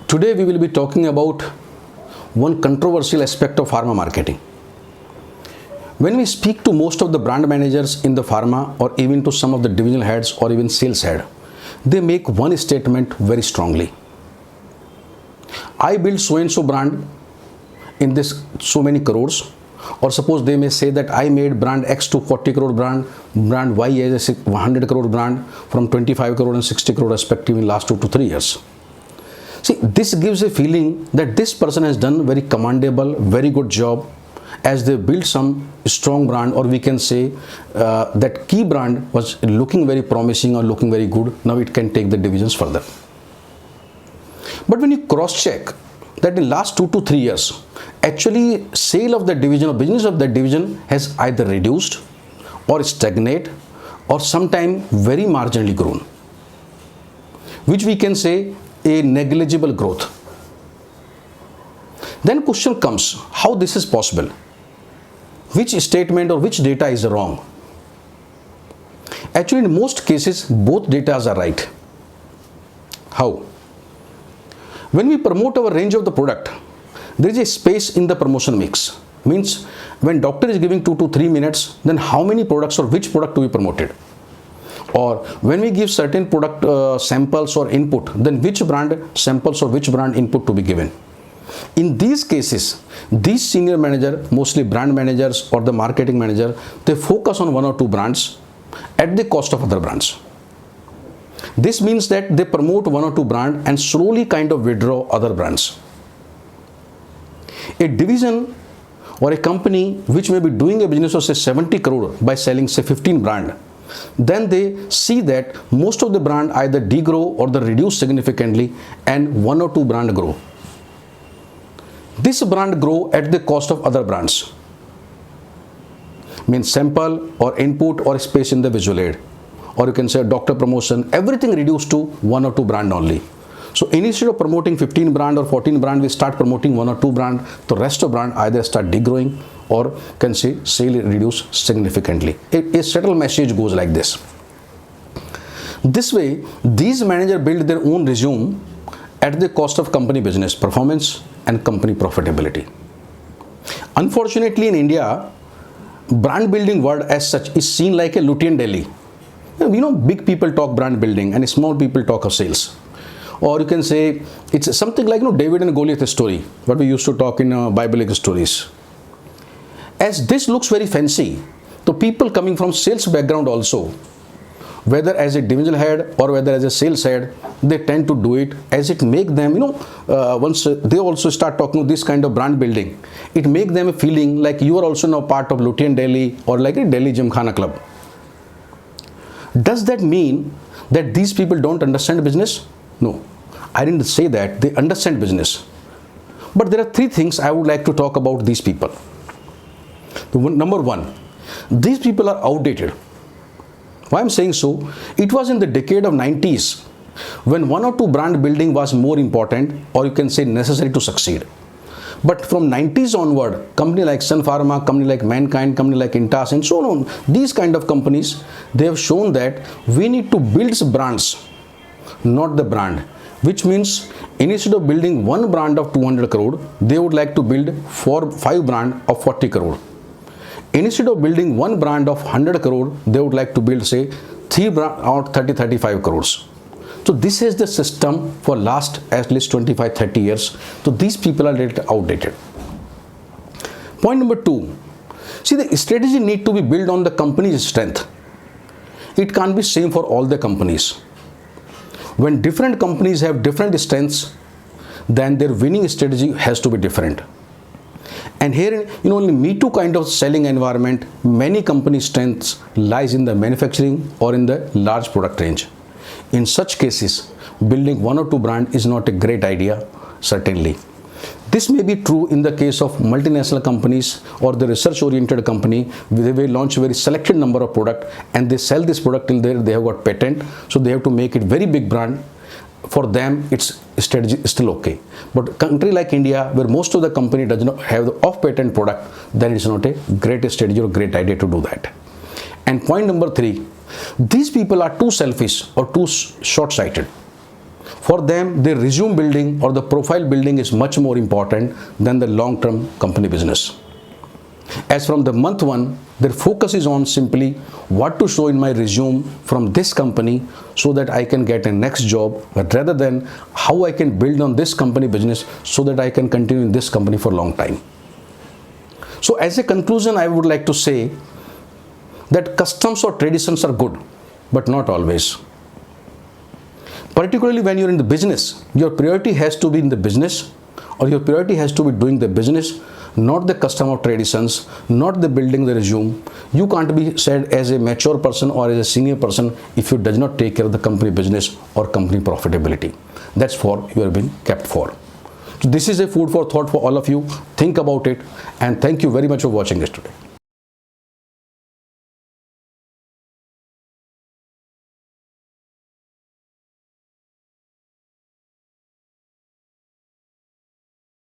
Today we will be talking about one controversial aspect of pharma marketing. When we speak to most of the brand managers in the pharma or even to some of the divisional heads or even sales head, they make one statement very strongly. I build so and so brand in this so many crores, or suppose they may say that I made brand X to 40 crore brand Y as a 100 crore brand from 25 crore and 60 crore respectively in last 2 to 3 years. See, this gives a feeling that this person has done very commendable, very good job as they build some strong brand, or we can say that key brand was looking very promising or looking very good. Now it can take the divisions further. But when you cross check that in last 2 to 3 years, actually sale of that division or business of that division has either reduced or stagnate or sometime very marginally grown, which we can say a negligible growth. Then question comes, how this is possible? Which statement or which data is wrong? Actually, in most cases, both data are right. How? When we promote our range of the product, there is a space in the promotion mix. Means when doctor is giving 2 to 3 minutes, then how many products or which product to be promoted? Or when we give certain product samples or input, then which brand samples or which brand input to be given? In these cases, these senior manager, mostly brand managers or the marketing manager, they focus on 1 or 2 brands at the cost of other brands. This means that they promote 1 or 2 brand and slowly kind of withdraw other brands. A division or a company which may be doing a business of say 70 crore by selling say 15 brand, then they see that most of the brand either degrow or they reduce significantly and 1 or 2 brand grow. This brand grow at the cost of other brands. Means sample or input or space in the visual aid, or you can say doctor promotion, everything reduced to 1 or 2 brand only. So instead of promoting 15 brand or 14 brand, we start promoting 1 or 2 brand. The rest of brand either start degrowing or can say sale reduce significantly. A subtle message goes like this. This way, these managers build their own resume at the cost of company business performance and company profitability. Unfortunately, in India, brand building word as such is seen like a Lutein Delhi. You know, big people talk brand building and small people talk of sales. Or you can say it's something like David and Goliath story, what we used to talk in Biblical stories. As this looks very fancy, the people coming from sales background also, whether as a divisional head or whether as a sales head, they tend to do it as it make them, once they also start talking this kind of brand building, it make them a feeling like you are also now part of Lutein Delhi or like a Delhi Gymkhana Club. Does that mean that these people don't understand business? No, I didn't say that. They understand business. But there are 3 things I would like to talk about these people. Number 1, these people are outdated. Why I'm saying so? It was in the decade of 90s when 1 or 2 brand building was more important, or you can say necessary to succeed. But from 90s onward, company like Sun Pharma, company like Mankind, company like Intas and so on, these kind of companies, they have shown that we need to build brands, not the brand, which means instead of building 1 brand of 200 crore, they would like to build 5 brand of 40 crore. Instead of building 1 brand of 100 crore, they would like to build say 3 brand or 30-35 crores. So this is the system for last at least 25-30 years. So these people are a little outdated. Point number 2. See, the strategy need to be built on the company's strength. It can't be same for all the companies. When different companies have different strengths, then their winning strategy has to be different. And here in Me Too kind of selling environment, many company strengths lies in the manufacturing or in the large product range. In such cases, building 1 or 2 brand is not a great idea, certainly. This may be true in the case of multinational companies or the research oriented company. They will launch a very selected number of product and they sell this product till they have got patent. So they have to make it very big brand. For them, its strategy is still okay. But country like India, where most of the company does not have the off-patent product, then it's not a great strategy or great idea to do that. And point number 3, these people are too selfish or too short-sighted. For them, the resume building or the profile building is much more important than the long-term company business. As from the month one, their focus is on simply what to show in my resume from this company so that I can get a next job, rather than how I can build on this company business so that I can continue in this company for a long time. So as a conclusion, I would like to say that customs or traditions are good, but not always. Particularly when you're in the business, your priority has to be in the business, or your priority has to be doing the business, not the custom or traditions, not the building the resume. You can't be said as a mature person or as a senior person if you does not take care of the company business or company profitability. That's for you have been kept for. So this is a food for thought for all of you. Think about it, and thank you very much for watching this today.